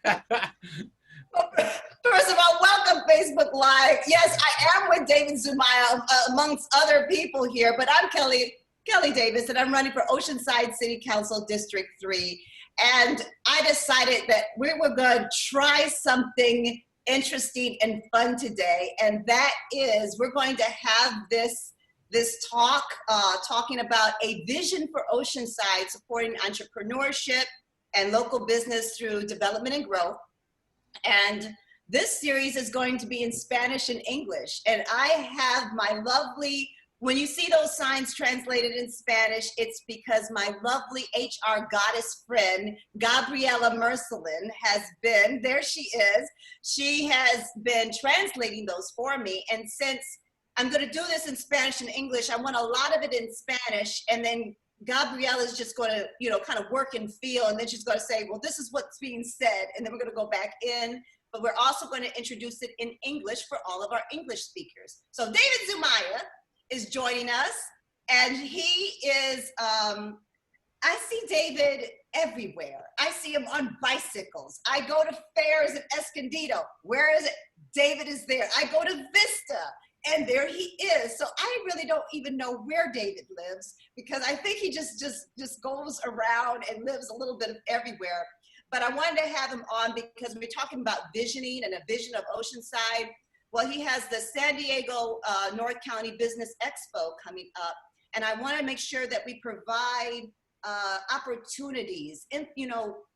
First of all, welcome Facebook Live. Yes, I am with David Zumaya amongst other people here, but I'm Kellie Davis, and I'm running for Oceanside City Council District 3. And I decided that we were going to try something interesting and fun today, and that is we're going to have this talk talking about a vision for Oceanside, supporting entrepreneurship and local business through development and growth. And this series is going to be in Spanish and English. And I have my lovely, when you see those signs translated in Spanish, it's because my lovely HR goddess friend, Gabriela Mercelin, has been, there she is, she has been translating those for me. And since I'm going to do this in Spanish and English, I want a lot of it in Spanish, and then Gabriela is just going to, kind of work and feel, and then she's going to say, well, this is what's being said, and then we're going to go back in, but we're also going to introduce it in English for all of our English speakers. So David Zumaya is joining us, and he is, I see David everywhere. I see him on bicycles. I go to fairs in Escondido. Where is it? David is there. I go to Vista, and there he is. So I really don't even know where David lives, because I think he just goes around and lives a little bit of everywhere. But I wanted to have him on because we're talking about visioning and a vision of Oceanside. Well, he has the San Diego North County Business Expo coming up, and I want to make sure that we provide opportunities and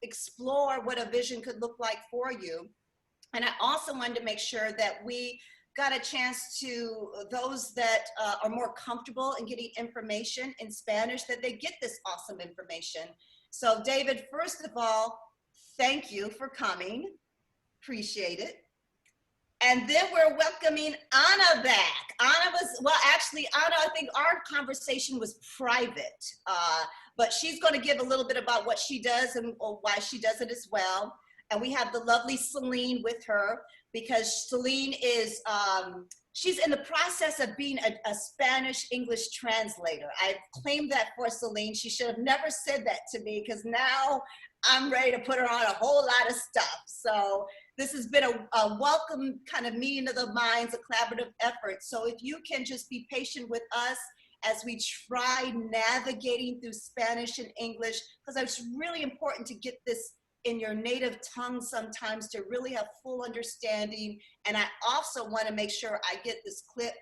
explore what a vision could look like for you. And I also wanted to make sure that we got a chance to those that are more comfortable in getting information in Spanish, that they get this awesome information. So David, first of all, thank you for coming. Appreciate it. And then we're welcoming Anna back. Anna was, well, actually, Anna, I think our conversation was private, but she's going to give a little bit about what she does and why she does it as well. And we have the lovely Celine with her, because Celine is, she's in the process of being a Spanish-English translator. I've claimed that for Celine. She should have never said that to me, because now I'm ready to put her on a whole lot of stuff. So this has been a welcome kind of meeting of the minds, a collaborative effort. So if you can just be patient with us as we try navigating through Spanish and English, because it's really important to get this in your native tongue sometimes to really have full understanding. And I also want to make sure I get this clip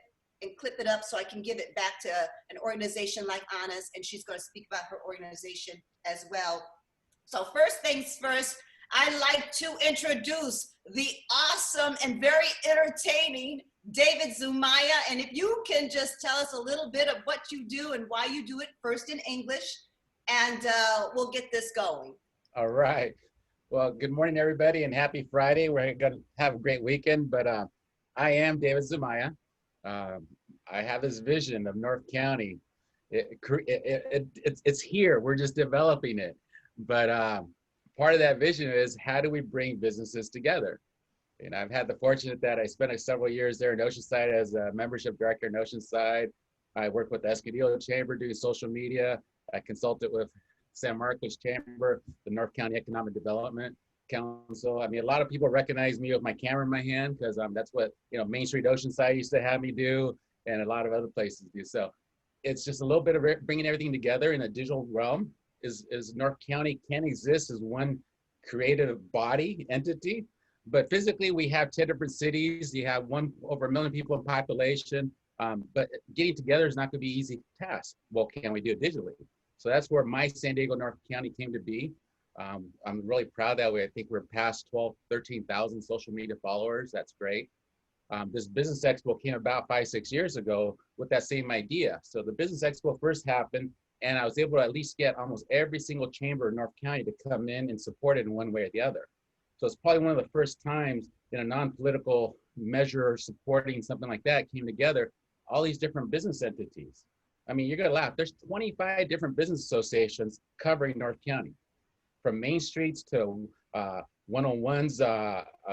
and clip it up so I can give it back to an organization like Anna's, and she's going to speak about her organization as well. So first things first, I'd like to introduce the awesome and very entertaining David Zumaya. And if you can just tell us a little bit of what you do and why you do it, first in English, and we'll get this going. All right. Well, good morning, everybody, and happy Friday. We're going to have a great weekend, but I am David Zumaya. I have this vision of North County. It's here. We're just developing it. But part of that vision is, how do we bring businesses together? And I've had the fortunate that I spent several years there in Oceanside as a membership director in Oceanside. I worked with the Escondido Chamber doing social media. I consulted with San Marcos Chamber, the North County Economic Development Council. I mean, a lot of people recognize me with my camera in my hand, because that's what Main Street Oceanside used to have me do, and a lot of other places do. So it's just a little bit of bringing everything together in a digital realm. Is North County can exist as one creative body entity, but physically we have 10 different cities. You have over 1 million people in population, but getting together is not going to be an easy task. Well, can we do it digitally? So that's where my San Diego North County came to be. I'm really proud that way. I think we're past 13,000 social media followers. That's great. This Business Expo came about 5-6 years ago with that same idea. So the Business Expo first happened, and I was able to at least get almost every single chamber in North County to come in and support it in one way or the other. So it's probably one of the first times in a non-political measure supporting something like that came together, all these different business entities. I mean, you're gonna laugh. There's 25 different business associations covering North County, from main streets to one-on-ones,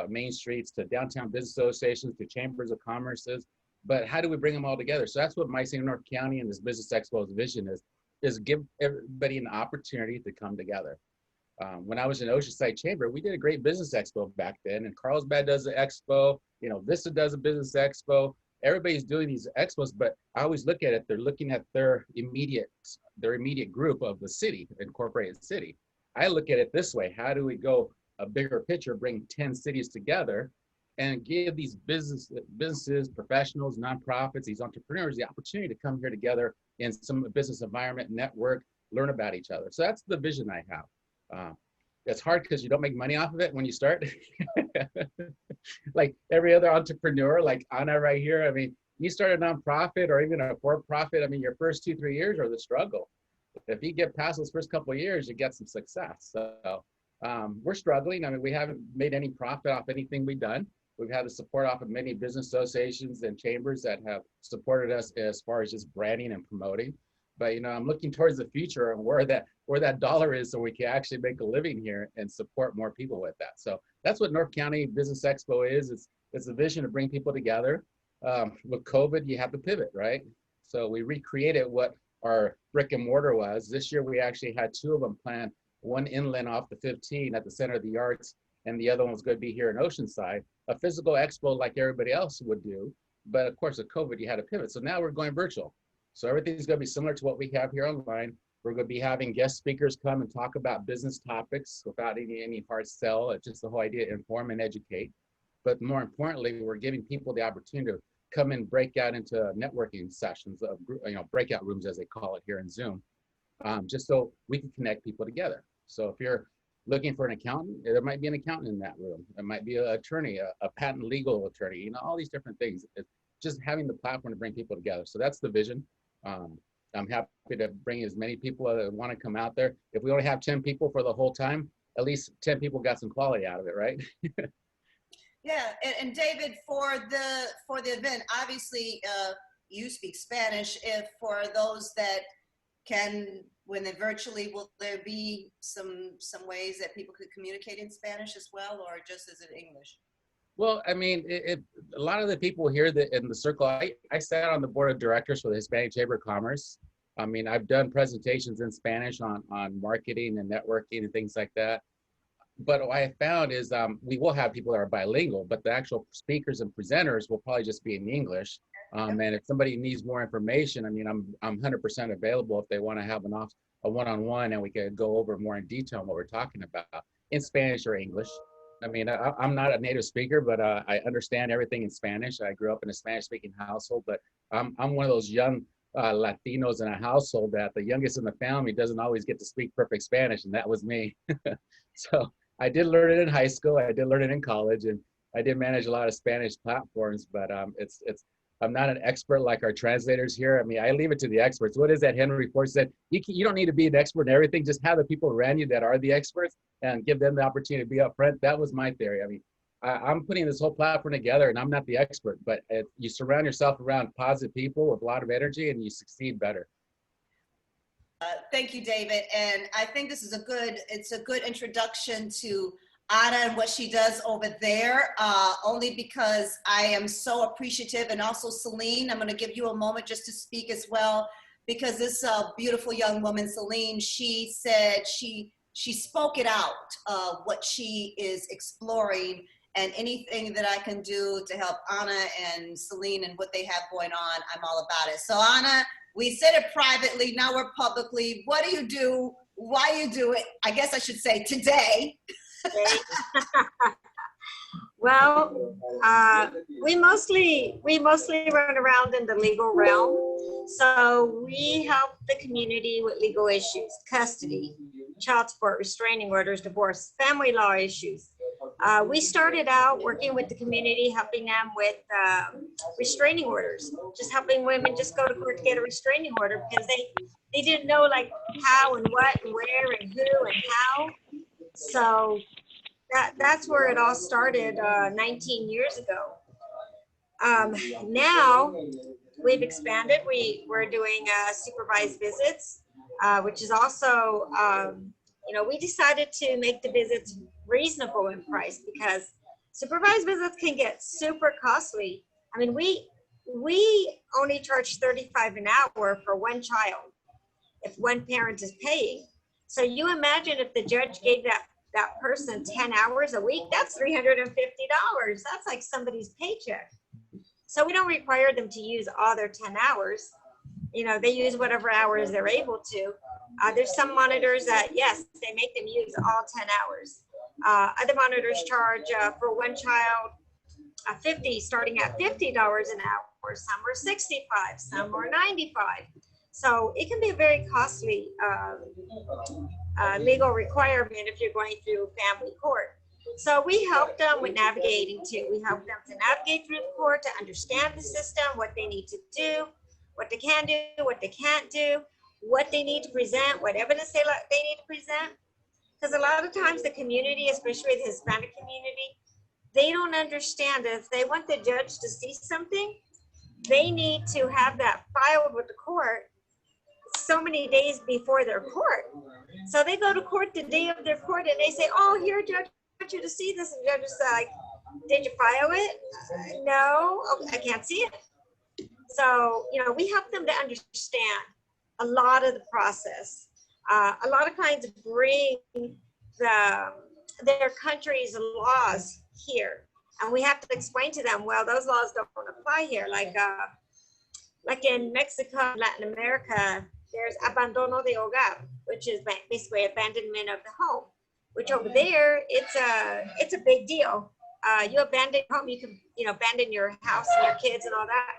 main streets to downtown business associations to chambers of commerces. But how do we bring them all together? So that's what my San Diego North County and this Business Expo's vision is give everybody an opportunity to come together. When I was in Oceanside Chamber, we did a great business expo back then, and Carlsbad does an expo, Vista does a business expo. Everybody's doing these expos, but I always look at it, they're looking at their immediate group of the city, incorporated city. I look at it this way: how do we go a bigger picture, bring 10 cities together and give these businesses, professionals, nonprofits, these entrepreneurs the opportunity to come here together in some business environment, network, learn about each other. So that's the vision I have. It's hard because you don't make money off of it when you start. Like every other entrepreneur, like Anna right here, I mean, you start a nonprofit or even a for-profit, I mean, your first 2-3 years are the struggle. If you get past those first couple of years, you get some success. So we're struggling. I mean, we haven't made any profit off anything we've done. We've had the support off of many business associations and chambers that have supported us as far as just branding and promoting. But I'm looking towards the future and where that dollar is, so we can actually make a living here and support more people with that. So that's what North County Business Expo is. It's a vision to bring people together. With COVID, you have to pivot, right? So we recreated what our brick and mortar was. This year, we actually had 2 of them planned, one inland off the 15 at the Center of the Arts, and the other one was going to be here in Oceanside, a physical expo like everybody else would do. But of course, with COVID, you had to pivot. So now we're going virtual. So everything's going to be similar to what we have here online. We're going to be having guest speakers come and talk about business topics without any hard sell. It's just the whole idea, inform and educate. But more importantly, we're giving people the opportunity to come and break out into networking sessions of, breakout rooms, as they call it here in Zoom, just so we can connect people together. So if you're looking for an accountant, there might be an accountant in that room. There might be an attorney, a patent legal attorney, all these different things. It's just having the platform to bring people together. So that's the vision. I'm happy to bring as many people that want to come out there. If we only have 10 people for the whole time, at least 10 people got some quality out of it, right? Yeah, and David, for the event, obviously you speak Spanish. If for those that can, when they virtually, will there be some ways that people could communicate in Spanish as well, or just is it English? Well, I mean, a lot of the people here that in the circle, I sat on the board of directors for the Hispanic Chamber of Commerce. I mean, I've done presentations in Spanish on marketing and networking and things like that. But what I found is we will have people that are bilingual, but the actual speakers and presenters will probably just be in English. And if somebody needs more information, I mean, I'm 100% available if they want to have a one-on-one, and we can go over more in detail on what we're talking about in Spanish or English. I mean, I'm not a native speaker, but I understand everything in Spanish. I grew up in a Spanish-speaking household, but I'm one of those young Latinos in a household that the youngest in the family doesn't always get to speak perfect Spanish, and that was me. So I did learn it in high school. I did learn it in college, and I did manage a lot of Spanish platforms, but I'm not an expert like our translators here. I mean, I leave it to the experts. What is that Henry Ford said? You don't need to be an expert in everything. Just have the people around you that are the experts and give them the opportunity to be up front. That was my theory. I mean, I'm putting this whole platform together, and I'm not the expert, but you surround yourself around positive people with a lot of energy, and you succeed better. Thank you, David. And I think this is it's a good introduction to Anna and what she does over there, only because I am so appreciative. And also Celine, I'm going to give you a moment just to speak as well, because this beautiful young woman, Celine, she said she spoke it out, what she is exploring, and anything that I can do to help Anna and Celine and what they have going on, I'm all about it. So Anna, we said it privately, now we're publicly. What do you do? Why you do it? I guess I should say today. Well, we mostly run around in the legal realm. So we help the community with legal issues, custody, child support, restraining orders, divorce, family law issues. We started out working with the community, helping them with restraining orders, just helping women just go to court to get a restraining order because they didn't know like how and what and where and who and how. So that's where it all started 19 years ago. Now we've expanded. We're doing supervised visits, which is also, we decided to make the visits reasonable in price because supervised visits can get super costly. I mean, we only charge $35 an hour for one child if one parent is paying. So you imagine if the judge gave that person 10 hours a week, that's $350. That's like somebody's paycheck. So we don't require them to use all their 10 hours. You know, they use whatever hours they're able to. There's some monitors that, yes, they make them use all 10 hours. Other monitors charge for one child 50, starting at $50 an hour. Some are 65, some are 95. So it can be a very costly legal requirement if you're going through family court. So we help them with navigating too. We help them to navigate through the court, to understand the system, what they need to do, what they can do, what they can't do, what they need to present, what evidence they need to present. Because a lot of times the community, especially the Hispanic community, they don't understand that if they want the judge to see something, they need to have that filed with the court so many days before their court. So they go to court the day of their court and they say, oh, here, judge, I want you to see this. And the judge is like, did you file it? No, oh, I can't see it. So, you know, we help them to understand a lot of the process. A lot of clients bring their country's laws here, and we have to explain to them, well, those laws don't apply here. Like in Mexico, Latin America, there's abandono de hogar, which is basically abandonment of the home, which over there, it's a big deal. You abandon home, you can, you know, abandon your house and your kids and all that.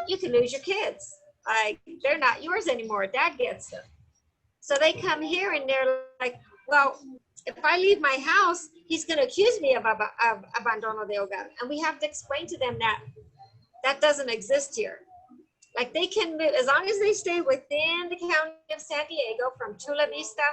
You can lose your kids. Like, they're not yours anymore. Dad gets them. So they come here and they're like, well, if I leave my house, he's going to accuse me of abandono de hogar. And we have to explain to them that that doesn't exist here. Like, they can move, as long as they stay within the county of San Diego, from Chula Vista,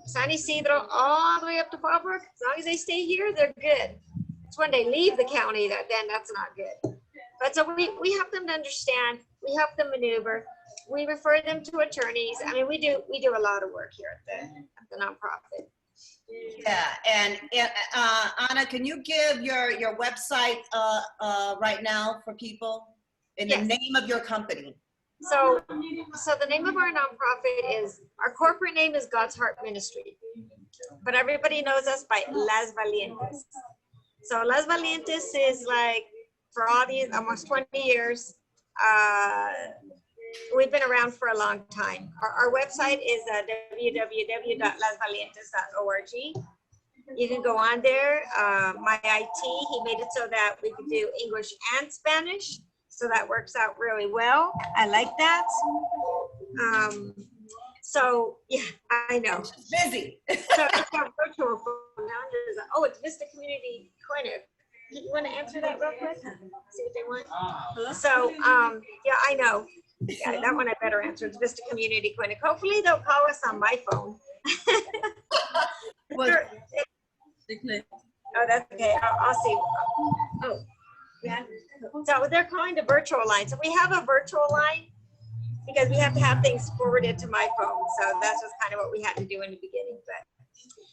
San Isidro, all the way up to Fallbrook, as long as they stay here, they're good. It's when they leave the county that then that's not good. But so we help them to understand, we help them maneuver, we refer them to attorneys. I mean, we do a lot of work here at the nonprofit. Yeah, and Anna, can you give your website right now for people in the name of your company? So the name of our nonprofit is, our corporate name is God's Heart Ministry, but everybody knows us by Las Valientes. So Las Valientes is like, for all these almost 20 years, we've been around for a long time. Our website is www.lasvalientes.org. You can go on there. My IT, he made it so that we could do English and Spanish. So that works out really well. I like that. So yeah, I know. Busy. So it's our virtual phone now. Oh, it's Vista Community Clinic. You want to answer that real quick? See what they want. So yeah, I know. Yeah, that one I better answer. It's Vista Community Clinic. Hopefully they'll call us on my phone. Oh, that's okay. I'll see. Oh, yeah. So they're calling the virtual line. So we have a virtual line because we have to have things forwarded to my phone. So that's just kind of what we had to do in the beginning.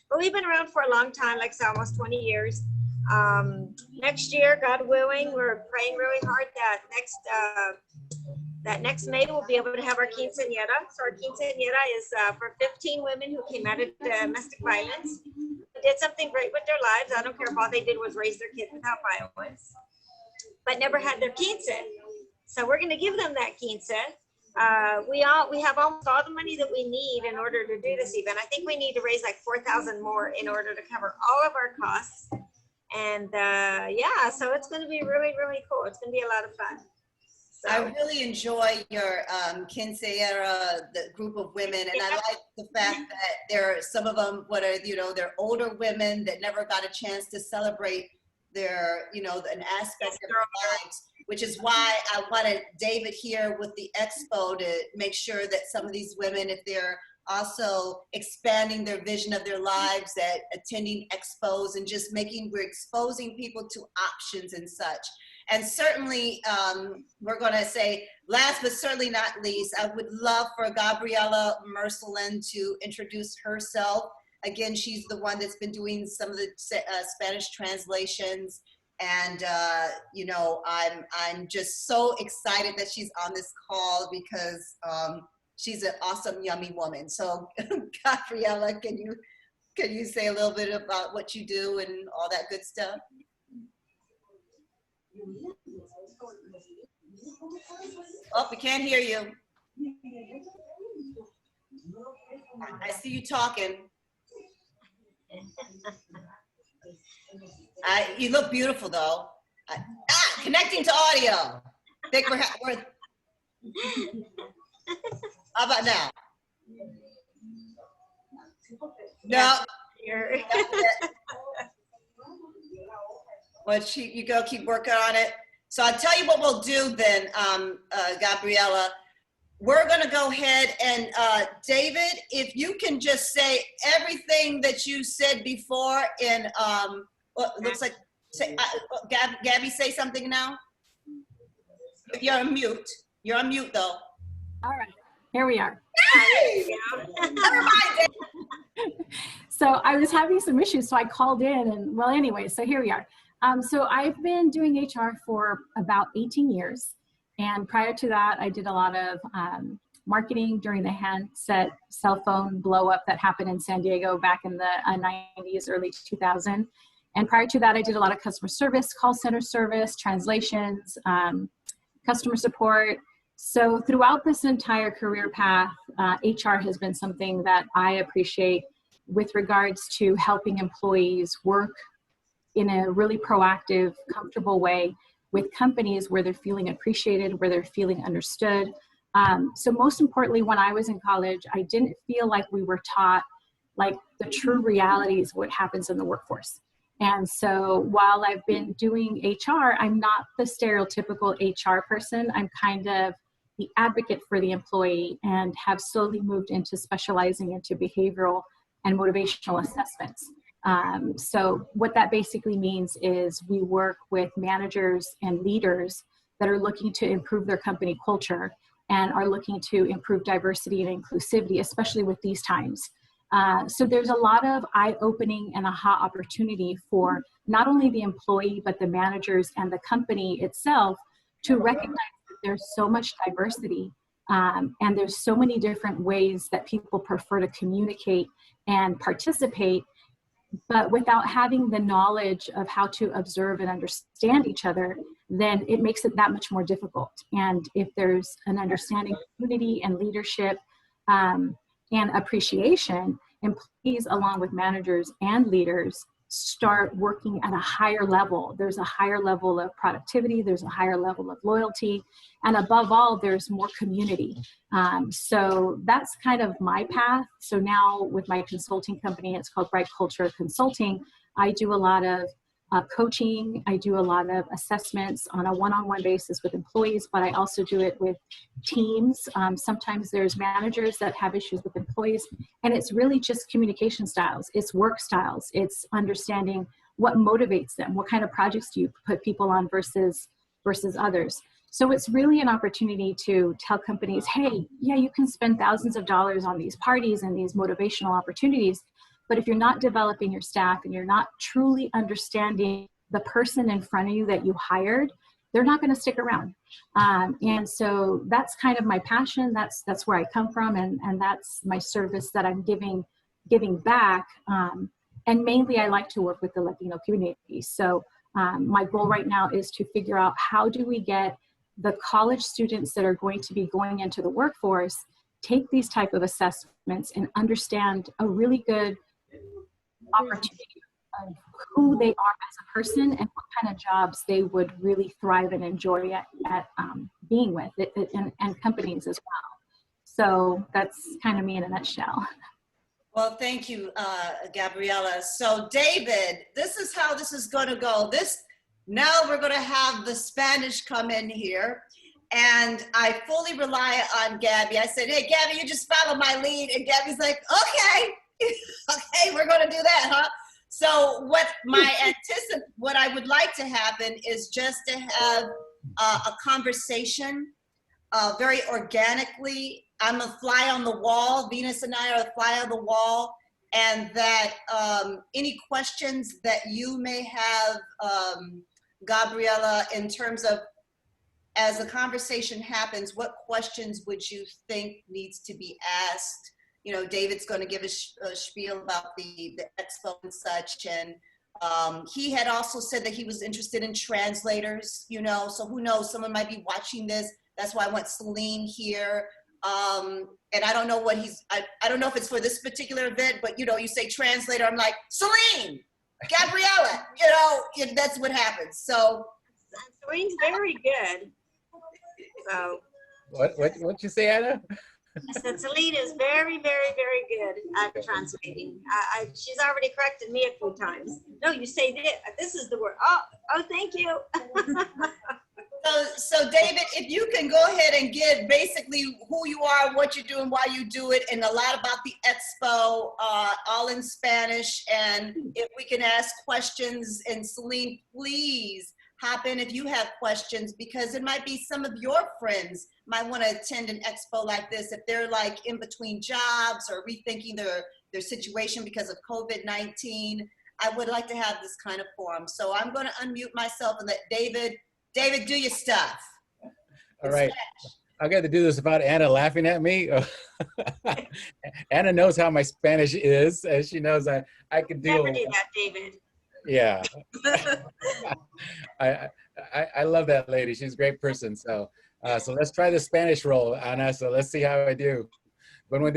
But we've been around for a long time, like I said, almost 20 years. Next year, God willing, we're praying really hard that next May we'll be able to have our quinceañera. So our quinceañera is for 15 women who came out of domestic violence, did something great with their lives. I don't care if all they did was raise their kids without violence, but never had their quince. So we're going to give them that quince. We have almost all the money that we need in order to do this event. I think we need to raise like 4,000 more in order to cover all of our costs. And yeah, so it's going to be really, really cool. It's going to be a lot of fun. So. I really enjoy your quinceañera, the group of women, and I like the fact that there are some of them, they're older women that never got a chance to celebrate their, an aspect of their lives, which is why I wanted David here with the Expo to make sure that some of these women, if they're also expanding their vision of their lives, at attending expos and just we're exposing people to options and such. And certainly, we're going to say, last but certainly not least, I would love for Gabriela Mercelin to introduce herself. Again, she's the one that's been doing some of the Spanish translations. And, I'm just so excited that she's on this call because she's an awesome, yummy woman. So Gabriella, can you say a little bit about what you do and all that good stuff? Oh, we can't hear you. I see you talking. You look beautiful though. Connecting to audio. I think we're how about now? No. Well, you go keep working on it. So I'll tell you what we'll do then, Gabriella. We're going to go ahead and David, if you can just say everything that you said before in what looks like, Gabby, say something now. You're on mute. You're on mute though. All right, here we are. Hey! Never mind. So I was having some issues, so I called in, and well, anyway, so here we are. So I've been doing HR for about 18 years. And prior to that, I did a lot of marketing during the handset cell phone blow up that happened in San Diego back in the 90s, early 2000. And prior to that, I did a lot of customer service, call center service, translations, customer support. So throughout this entire career path, HR has been something that I appreciate with regards to helping employees work in a really proactive, comfortable way with companies where they're feeling appreciated, where they're feeling understood. So most importantly, when I was in college, I didn't feel like we were taught like the true realities of what happens in the workforce. And so while I've been doing HR, I'm not the stereotypical HR person. I'm kind of the advocate for the employee and have slowly moved into specializing into behavioral and motivational assessments. So what that basically means is we work with managers and leaders that are looking to improve their company culture and are looking to improve diversity and inclusivity, especially with these times. So there's a lot of eye-opening and aha opportunity for not only the employee, but the managers and the company itself to recognize that there's so much diversity and there's so many different ways that people prefer to communicate and participate. But without having the knowledge of how to observe and understand each other, then it makes it that much more difficult. And if there's an understanding of unity and leadership and appreciation, employees along with managers and leaders start working at a higher level. There's a higher level of productivity, there's a higher level of loyalty, and above all, there's more community. So that's kind of my path. So now with my consulting company, it's called Bright Culture Consulting, I do a lot of coaching, I do a lot of assessments on a one-on-one basis with employees, but I also do it with teams. Sometimes there's managers that have issues with employees, and it's really just communication styles, it's work styles, it's understanding what motivates them, what kind of projects do you put people on versus others. So it's really an opportunity to tell companies, hey, yeah, you can spend thousands of dollars on these parties and these motivational opportunities, but if you're not developing your staff and you're not truly understanding the person in front of you that you hired, they're not going to stick around. And so that's kind of my passion. That's where I come from, and that's my service that I'm giving back. And mainly I like to work with the Latino community. So my goal right now is to figure out how do we get the college students that are going to be going into the workforce, take these type of assessments and understand a really good opportunity of who they are as a person and what kind of jobs they would really thrive and enjoy at being with and companies as well. So that's kind of me in a nutshell. Well, thank you, Gabriella. So David, this is how this is going to go. Now we're going to have the Spanish come in here, and I fully rely on Gabby. I said, hey, Gabby, you just follow my lead. And Gabby's like, okay, okay, we're going to do that, huh? So what I would like to happen is just to have a conversation very organically. I'm a fly on the wall. Venus and I are a fly on the wall. And that any questions that you may have, Gabriella, in terms of as the conversation happens, what questions would you think needs to be asked? You know, David's going to give a spiel about the expo and such. And he had also said that he was interested in translators, you know, so who knows, someone might be watching this. That's why I want Celine here. And I don't know what I don't know if it's for this particular event, but you know, you say translator, I'm like, Celine, Gabriella, you know, that's what happens. So Celine's very good. So What you say, Anna? I said Celine is very, very, very good at translating. She's already corrected me a few times. No, you say this is the word. Oh, thank you. So David, if you can go ahead and give basically who you are, what you do, and why you do it, and a lot about the expo, all in Spanish. And if we can ask questions, and Celine, please hop in if you have questions, because it might be some of your friends might want to attend an expo like this if they're like in between jobs or rethinking their situation because of COVID-19. I would like to have this kind of forum. So I'm going to unmute myself and let David, do your stuff. All right. I got to do this without Anna laughing at me. Anna knows how my Spanish is, and she knows I can deal Never with do that, David. Yeah. I love that lady. She's a great person. So let's try the Spanish roll, Ana. So let's see how I do. Buenos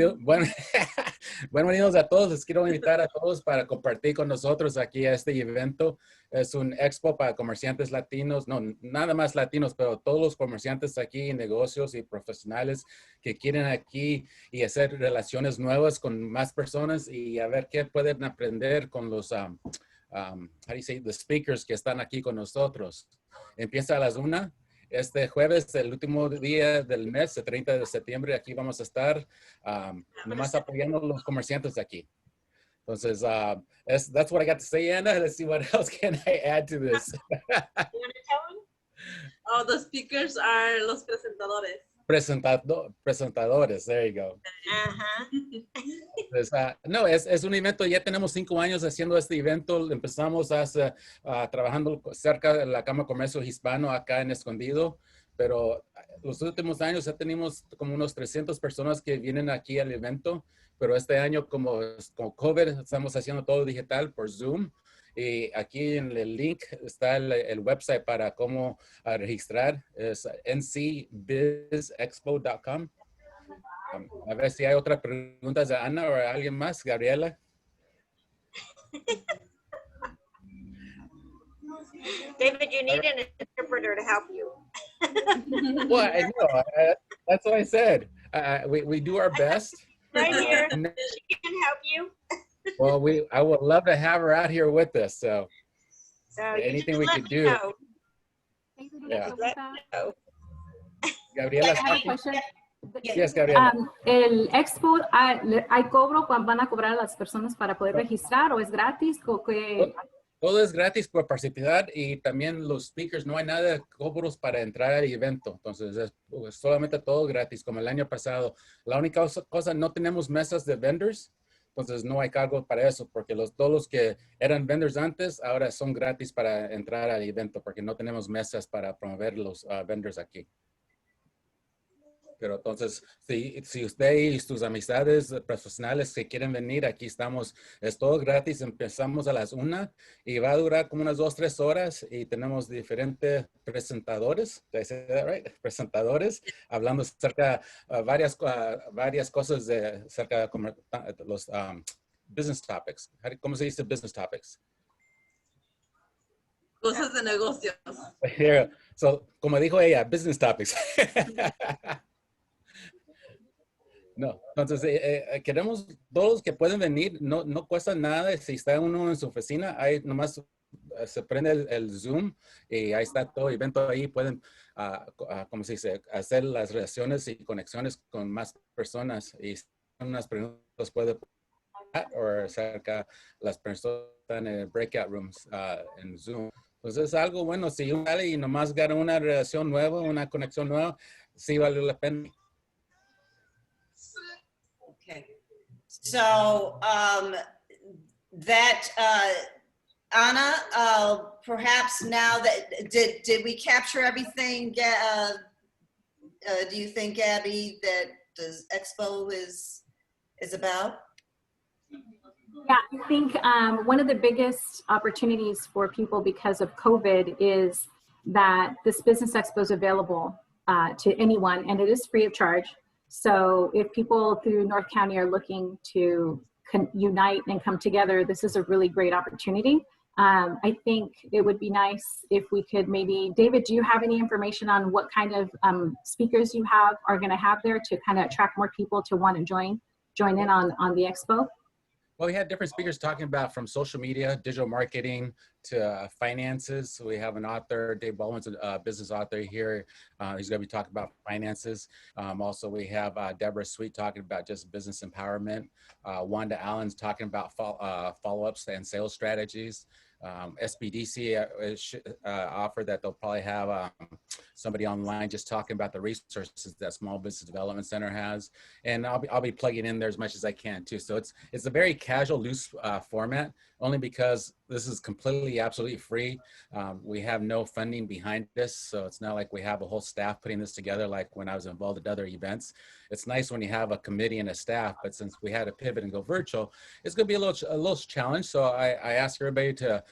a todos. Les quiero invitar a todos para compartir con nosotros aquí a este evento. Es un expo para comerciantes latinos, no, nada más latinos, pero todos los comerciantes aquí, negocios y profesionales que quieren aquí y hacer relaciones nuevas con más personas y a ver qué pueden aprender con los how do you say, the speakers que están aquí con nosotros. Empieza a las 1. Este jueves, el último día del mes, el 30 de septiembre, aquí vamos a estar nomás apoyando a los comerciantes aquí. Entonces, that's what I got to say, Anna. Let's see what else can I add to this. You want to tell him? Oh, the speakers are los presentadores. Presentadores, there you go. Pues, no, es un evento, ya tenemos 5 años haciendo este evento. Empezamos trabajando cerca de la Cámara de Comercio Hispano acá en Escondido, pero los últimos años ya tenemos como unos 300 personas que vienen aquí al evento, pero este año como COVID estamos haciendo todo digital por Zoom. Y aquí en el link está el website para cómo registrar, es ncbizexpo.com. A ver si hay otras preguntas de Ana o alguien más, Gabriela. David, you need an interpreter to help you. Well, I know, that's what I said. We do our best. Right here, she can help you. Well, I would love to have her out here with us. So anything we could do. Know. Yeah. Let me know. Gabriela, I have a question. yes, Gabriela. El expo, ¿hay cobro cuando van a cobrar a las personas para poder registrar o es gratis? Todo es gratis por participar y también los speakers, no hay nada de cobros para entrar al evento. Entonces es solamente todo gratis, como el año pasado. La única cosa, no tenemos mesas de vendors. Entonces no hay cargo para eso, porque todos los que eran vendors antes, ahora son gratis para entrar al evento, porque no tenemos mesas para promover los vendors aquí. Pero entonces, si usted y sus amistades profesionales que quieren venir, aquí estamos, es todo gratis, empezamos a las 1 y va a durar como unas 2-3 horas y tenemos diferentes presentadores, did I say that right? Presentadores, hablando acerca de varias cosas acerca de los business topics. ¿Cómo se dice business topics? Cosas de negocios. So, como dijo ella, business topics. No, entonces queremos todos los que pueden venir, no cuesta nada, si está uno en su oficina, ahí nomás se prende el Zoom y ahí está todo el evento, ahí pueden, como se dice, hacer las relaciones y conexiones con más personas y unas preguntas puede o acerca las personas en el breakout rooms en Zoom. Entonces es algo bueno, si uno sale y nomás gana una relación nueva, una conexión nueva, sí vale la pena. Okay. So Anna, perhaps now that, did we capture everything? Do you think, Gabby, that the Expo is about? Yeah, I think one of the biggest opportunities for people because of COVID is that this Business Expo is available to anyone, and it is free of charge. So if people through North County are looking to unite and come together, this is a really great opportunity. I think it would be nice if we could maybe, David, do you have any information on what kind of speakers you are going to have there to kind of attract more people to want to join in on the Expo? Well, we had different speakers talking about from social media, digital marketing to finances. So we have an author, Dave Baldwin's a business author here. He's going to be talking about finances. Also, we have Deborah Sweet talking about just business empowerment. Wanda Allen's talking about follow-ups and sales strategies. SBDC offered that they'll probably have somebody online just talking about the resources that Small Business Development Center has, and I'll be plugging in there as much as I can too. So it's a very casual, loose format, only because this is completely, absolutely free. We have no funding behind this, so it's not like we have a whole staff putting this together like when I was involved at other events. It's nice when you have a committee and a staff, but since we had to pivot and go virtual, it's going to be a little challenge. So I ask everybody to,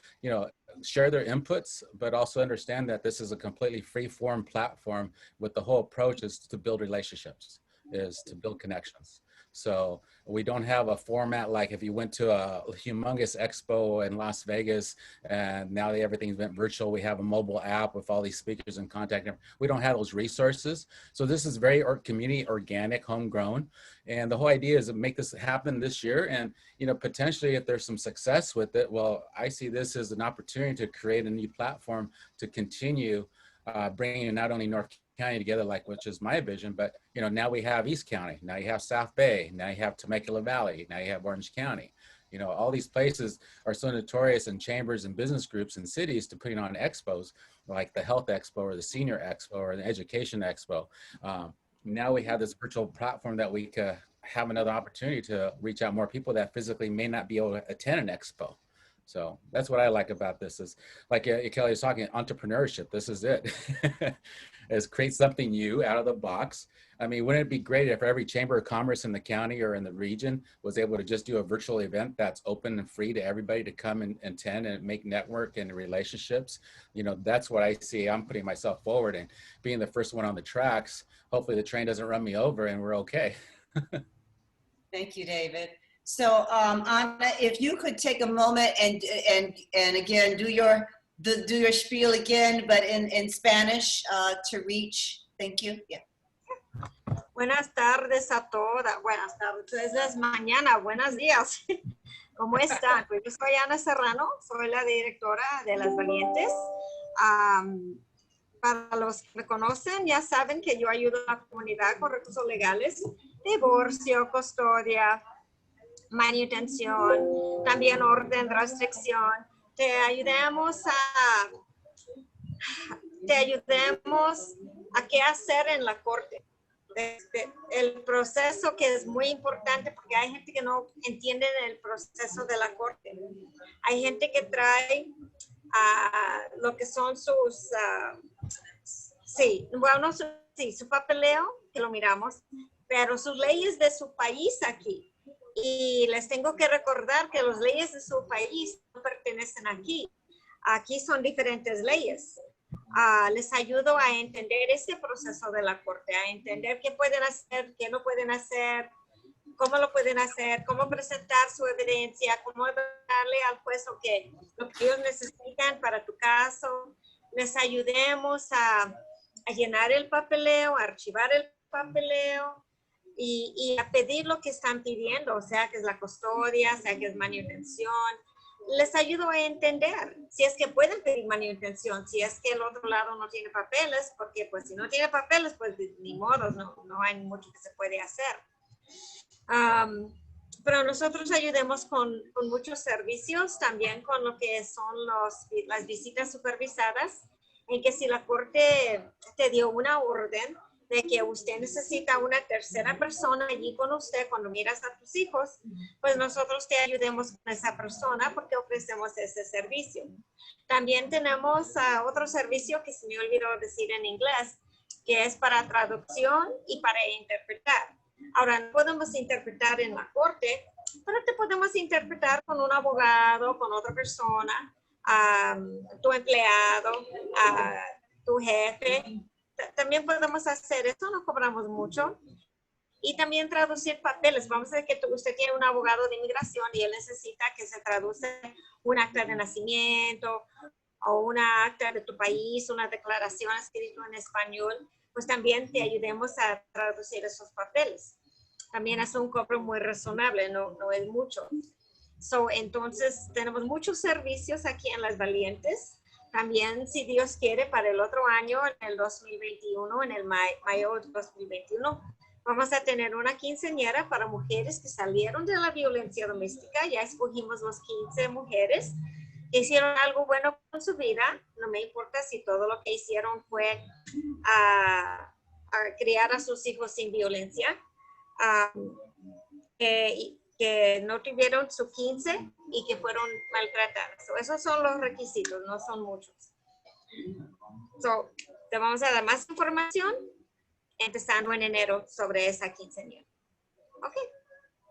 share their inputs, but also understand that this is a completely free form platform with the whole approach is to build relationships, is to build connections. So we don't have a format like if you went to a humongous expo in Las Vegas and now everything's been virtual, we have a mobile app with all these speakers and contact. We don't have those resources. So this is very community organic, homegrown. And the whole idea is to make this happen this year. And, potentially if there's some success with it, well, I see this as an opportunity to create a new platform to continue bringing not only North County together, which is my vision, but now we have East County, now you have South Bay, now you have Temecula Valley, now you have Orange County. All these places are so notorious in chambers and business groups and cities to putting on expos like the Health Expo or the Senior Expo or the Education Expo. Now we have this virtual platform that we could have another opportunity to reach out more people that physically may not be able to attend an expo. So that's what I like about this is like Kelly was talking, entrepreneurship. This is it. Is create something new out of the box. I mean, wouldn't it be great if every chamber of commerce in the county or in the region was able to just do a virtual event that's open and free to everybody to come and attend and make network and relationships? That's what I see. I'm putting myself forward and being the first one on the tracks. Hopefully the train doesn't run me over and we're okay. Thank you, David. So Anna, if you could take a moment and again do your spiel again, but in Spanish to reach. Thank you. Yeah. Buenas tardes a todas. Buenas tardes, es mañana. Buenos días. ¿Cómo están? Pues yo soy Ana Serrano, soy la directora de Las Valientes. Para los que me conocen, ya saben que yo ayudo a la comunidad con recursos legales, divorcio, custodia, manutención, también orden, restricción. Te ayudamos a qué hacer en la corte. El proceso que es muy importante porque hay gente que no entiende el proceso de la corte. Hay gente que trae lo que son sus, su papeleo, que lo miramos, pero sus leyes de su país aquí. Y les tengo que recordar que las leyes de su país no pertenecen aquí. Aquí son diferentes leyes. Les ayudo a entender ese proceso de la corte, a entender qué pueden hacer, qué no pueden hacer, cómo lo pueden hacer, cómo presentar su evidencia, cómo darle al juez lo que ellos necesitan para tu caso. Les ayudemos a llenar el papeleo, a archivar el papeleo y a pedir lo que están pidiendo, o sea que es la custodia, sea que es manutención. Les ayudo a entender si es que pueden pedir manutención, si es que el otro lado no tiene papeles, porque pues si no tiene papeles, pues ni modo, no hay mucho que se puede hacer. Pero nosotros ayudemos con muchos servicios, también con lo que son las visitas supervisadas, en que si la corte te dio una orden, de que usted necesita una tercera persona allí con usted cuando miras a tus hijos, pues nosotros te ayudemos con esa persona porque ofrecemos ese servicio. También tenemos otro servicio que se me olvidó decir en inglés, que es para traducción y para interpretar. Ahora, no podemos interpretar en la corte, pero te podemos interpretar con un abogado, con otra persona, tu empleado, tu jefe. También podemos hacer eso, no cobramos mucho. Y también traducir papeles. Vamos a decir que usted tiene un abogado de inmigración y él necesita que se traduce un acta de nacimiento o una acta de tu país, una declaración escrita en español, pues también te ayudemos a traducir esos papeles. También es un cobro muy razonable, no es mucho. Entonces, tenemos muchos servicios aquí en Las Valientes. También, si Dios quiere, para el otro año, en el 2021, en el mayo de 2021, vamos a tener una quinceañera para mujeres que salieron de la violencia doméstica. Ya escogimos las 15 mujeres que hicieron algo bueno con su vida. No me importa si todo lo que hicieron fue a criar a sus hijos sin violencia. Que no tuvieron su 15 y que fueron maltratadas. Esos son los requisitos, no son muchos. Te vamos a dar más información empezando en enero sobre esa quinceañera. Okay.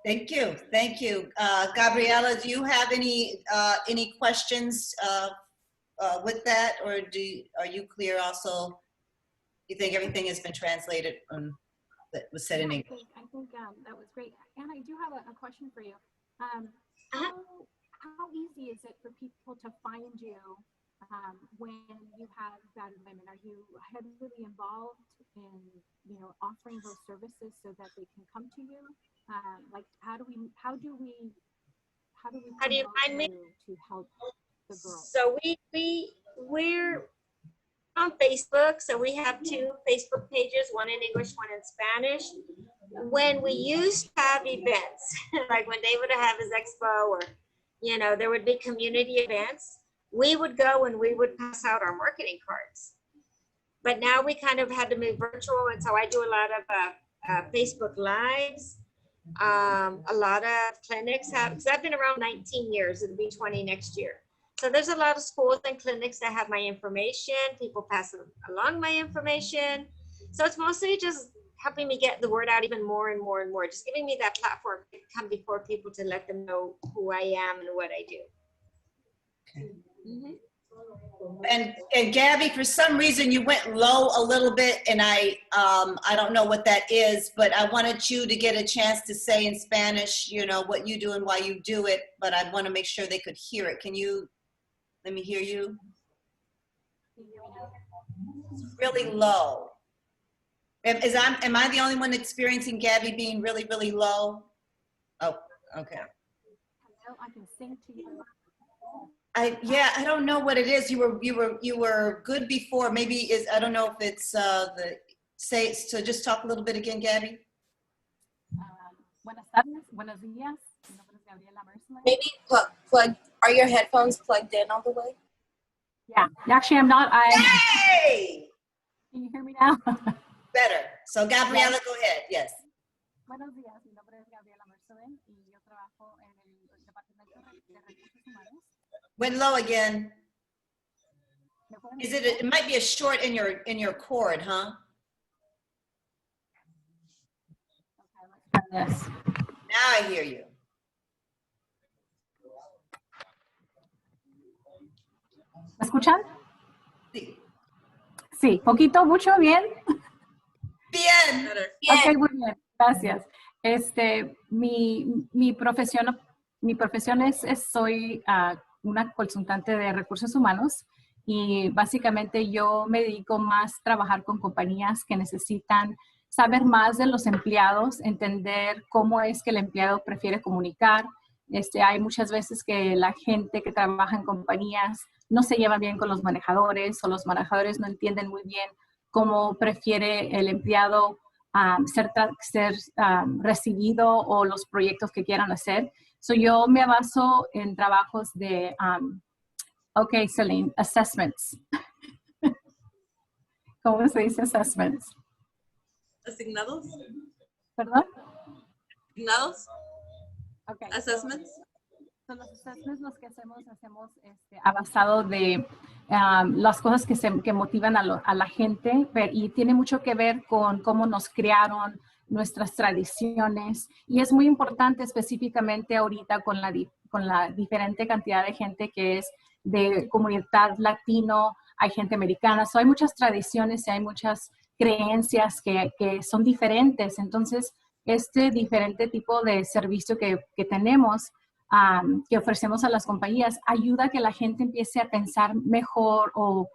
Thank you. Thank you. Gabriela, do you have any questions with that, or are you clear also? You think everything has been translated that was said in English? I think that was great. Anna, I do have a question for you. How easy is it for people to find you when you have battered women? Are you heavily involved in offering those services so that they can come to you? Like how do we find me to help the girls? So we're on Facebook, so we have 2 Facebook pages, one in English, one in Spanish. When we used to have events, like when David would have his Expo, or there would be community events, we would go and we would pass out our marketing cards. But now we kind of had to move virtual, and so I do a lot of Facebook Lives, a lot of clinics. Because I've been around 19 years, it'll be 20 next year. So there's a lot of schools and clinics that have my information. People pass along my information. So it's mostly just helping me get the word out even more and more and more. Just giving me that platform to come before people to let them know who I am and what I do. Okay. And Gabby, for some reason you went low a little bit, and I don't know what that is, but I wanted you to get a chance to say in Spanish, what you do and why you do it, but I want to make sure they could hear it. Can you let me hear you? It's really low. Am I the only one experiencing Gabby being really, really low? Oh, okay. I can sing to you. I don't know what it is. You were good before. Maybe I don't know if it's so just talk a little bit again, Gabby. Buenas tardes, buenos días. Mi nombre es Gabriela Mercedes. Maybe plug. Are your headphones plugged in all the way? Yeah, actually I'm not. Hey! Can you hear me now? Better. So Gabriela, go ahead. Yes. Buenos días, mi nombre es Gabriela Mercedes y yo trabajo en el Departamento de Recursos Humanos. Went low again. Is it might be a short in your cord, huh? Okay, let's try this. Now I hear you. ¿Me escuchan? Sí. Sí, poquito, mucho, bien. Bien. Ok, muy bien, gracias. Mi profesión soy una consultante de recursos humanos y básicamente yo me dedico más a trabajar con compañías que necesitan saber más de los empleados, entender cómo es que el empleado prefiere comunicar. Hay muchas veces que la gente que trabaja en compañías no se lleva bien con los manejadores o los manejadores no entienden muy bien cómo prefiere el empleado ser recibido o los proyectos que quieran hacer. So yo me baso en trabajos de, okay, Celine, assessments. ¿Cómo se dice assessments? Asignados. ¿Perdón? Asignados. Okay. Assessments. Son los assessments los que hacemos basado de las cosas que motivan a la gente y tiene mucho que ver con cómo nos crearon, nuestras tradiciones, y es muy importante específicamente ahorita con la diferente cantidad de gente que es de comunidad latino, hay gente americana, hay muchas tradiciones y hay muchas creencias que son diferentes. Entonces, este diferente tipo de servicio que tenemos, que ofrecemos a las compañías, ayuda a que la gente empiece a pensar mejor o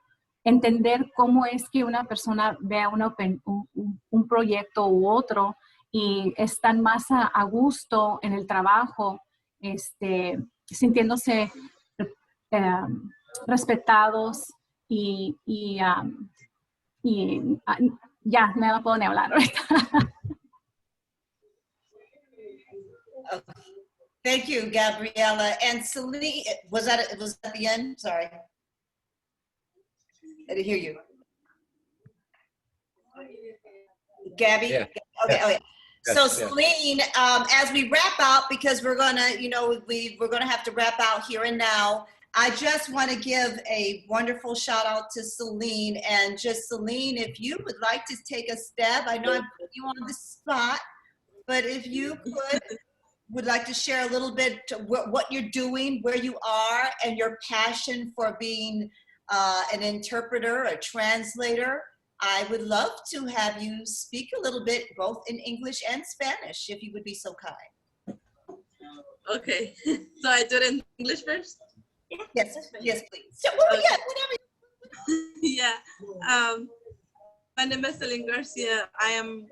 entender cómo es que una persona vea un proyecto u otro y están más a gusto en el trabajo, sintiéndose respetados y ya, no puedo ni hablar ahorita. Thank you, Gabriela. And Celine, was that the end? Sorry. I didn't hear you. Gabby? Yeah. Okay, okay. Yes, So yes. Celine, as we wrap out, because we're gonna, we're gonna have to wrap out here and now, I just want to give a wonderful shout out to Celine. And just Celine, if you would like to take a step, I know I'm putting you on the spot, but if you would like to share a little bit what you're doing, where you are, and your passion for being an interpreter, a translator, I would love to have you speak a little bit, both in English and Spanish, if you would be so kind. Okay, so I do it in English first? Yes, yes, please. So, well, Okay. yeah, whatever. Yeah. My name is Celine Garcia. I am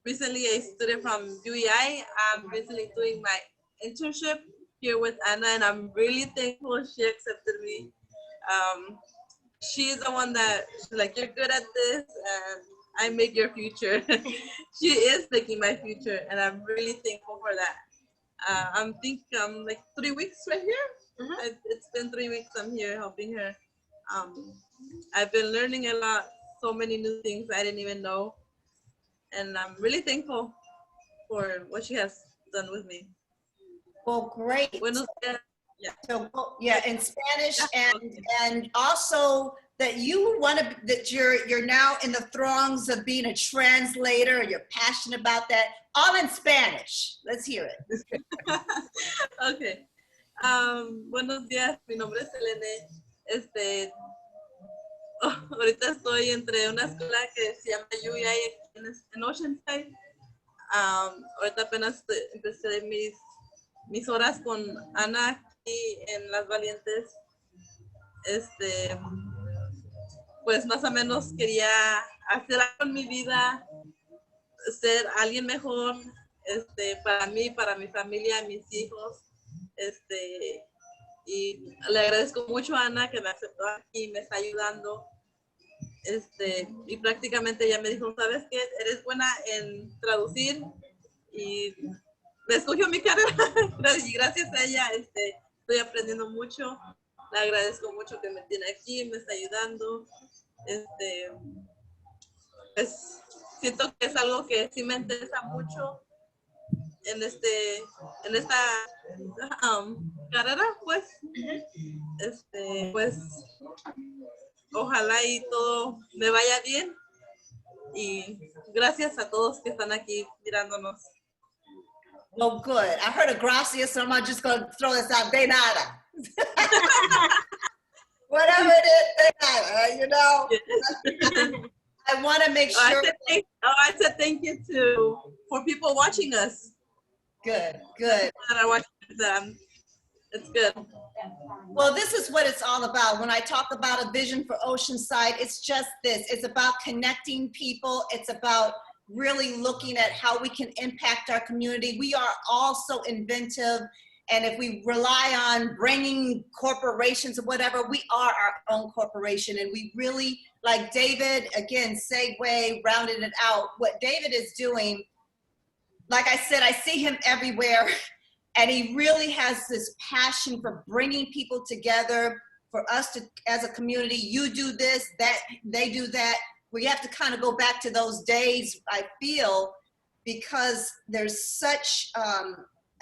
recently a student from UEI. I'm recently doing my internship here with Anna, and I'm really thankful she accepted me. She's the one that, she's like, you're good at this, and I make your future. She is making my future, and I'm really thankful for that. I'm like 3 weeks right here. It's been 3 weeks I'm here helping her. I've been learning a lot, so many new things I didn't even know. And I'm really thankful for what she has done with me. Well, great. Buenos dias. Yeah. So, yeah, in Spanish, Yeah. and also that you're now in the throngs of being a translator. You're passionate about that. All in Spanish. Let's hear it. Okay. Buenos días. Mi nombre es Selene. Ahorita estoy entre una escuela que se llama UEI en Oceanside. Ahorita apenas empecé mis horas con Ana aquí en Las Valientes. Pues más o menos quería hacer algo en mi vida, ser alguien mejor, para mí, para mi familia, mis hijos. Y le agradezco mucho a Ana que me aceptó aquí, me está ayudando. Y prácticamente ella me dijo, ¿sabes qué? Eres buena en traducir, y me escogió mi carrera. Y gracias a ella estoy aprendiendo mucho. Le agradezco mucho que me tiene aquí, me está ayudando. Pues siento que es algo que sí me interesa mucho en esta carrera, pues. Pues ojalá y todo me vaya bien, y gracias a todos que están aquí mirándonos. Oh, good. I heard a gracias, so I'm just going to throw this out. De nada. Whatever it is, de nada, I want to make sure. I said thank you for people watching us. Good, good. That are watching them. It's good. Well, this is what it's all about. When I talk about a vision for Oceanside, it's just this. It's about connecting people. It's about really looking at how we can impact our community. We are all so inventive. And if we rely on bringing corporations or whatever, we are our own corporation. And we really, like David, again, segue, rounded it out. What David is doing, like I said, I see him everywhere. And he really has this passion for bringing people together, for us to, as a community, you do this, that, they do that. we have to kind of go back to those days, I feel, because there's such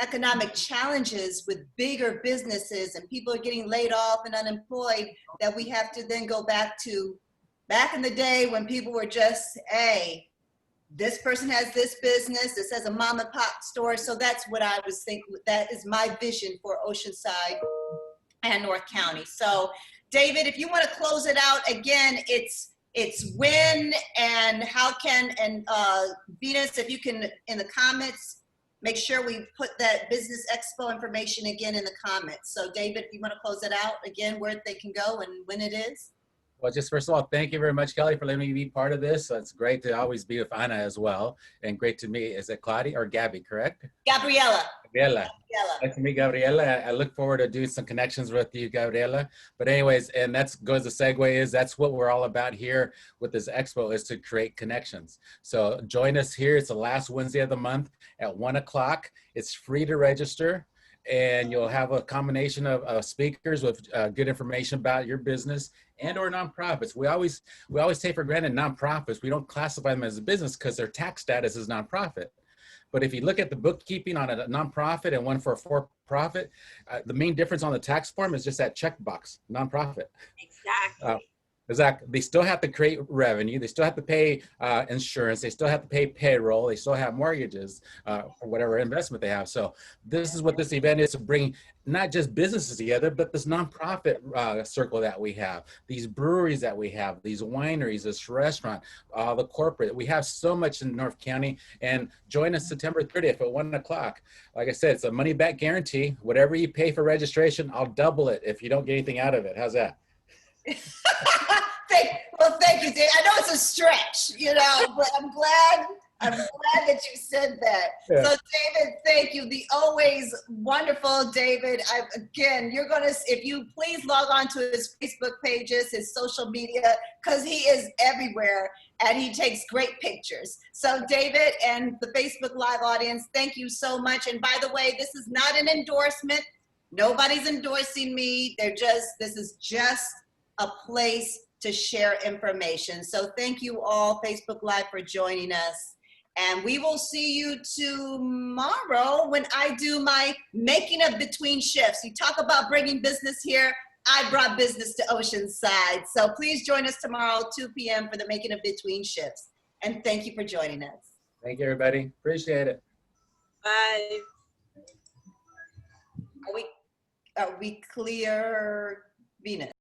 economic challenges with bigger businesses and people are getting laid off and unemployed, that we have to then go back in the day when people were just, hey, this person has this business, this has a mom and pop store. So that's what I was thinking. That is my vision for Oceanside and North County. So David, if you want to close it out again, it's when and how can, and Venus, if you can, in the comments, make sure we put that Business Expo information again in the comments. So David, if you want to close it out again, where they can go and when it is. Well, just first of all, thank you very much, Kelly, for letting me be part of this. It's great to always be with Anna as well. And great to meet, is it Claudia or Gabby, correct? Gabriella. Gabriela. Nice to meet Gabriela. I look forward to doing some connections with you, Gabriela. But anyways, and that's goes the segue is that's what we're all about here with this expo, is to create connections. So join us here. It's the last Wednesday of the month at 1 o'clock. It's free to register. And you'll have a combination of speakers with good information about your business and or nonprofits. We always take for granted nonprofits. We don't classify them as a business because their tax status is nonprofit. But if you look at the bookkeeping on a nonprofit and one for a for-profit, the main difference on the tax form is just that checkbox, nonprofit. Exactly. Exactly. They still have to create revenue. They still have to pay insurance. They still have to pay payroll. They still have mortgages or whatever investment they have. So this is what this event is, to bring not just businesses together, but this nonprofit circle that we have, these breweries that we have, these wineries, this restaurant, the corporate. We have so much in North County. And join us September 30th at 1 o'clock. Like I said, it's a money back guarantee. Whatever you pay for registration, I'll double it if you don't get anything out of it. How's that? Thank you, Dave. I know it's a stretch, but I'm glad that you said that. Yeah. So David, thank you. The always wonderful David. If you please log on to his Facebook pages, his social media, because he is everywhere and he takes great pictures. So David and the Facebook Live audience, thank you so much. And by the way, this is not an endorsement. Nobody's endorsing me. This is just a place to share information. So thank you all, Facebook Live, for joining us. And we will see you tomorrow when I do my making of between shifts. You talk about bringing business here. I brought business to Oceanside. So please join us tomorrow, 2 p.m. for the making of between shifts. And thank you for joining us. Thank you, everybody. Appreciate it. Bye. Are we clear, Venus?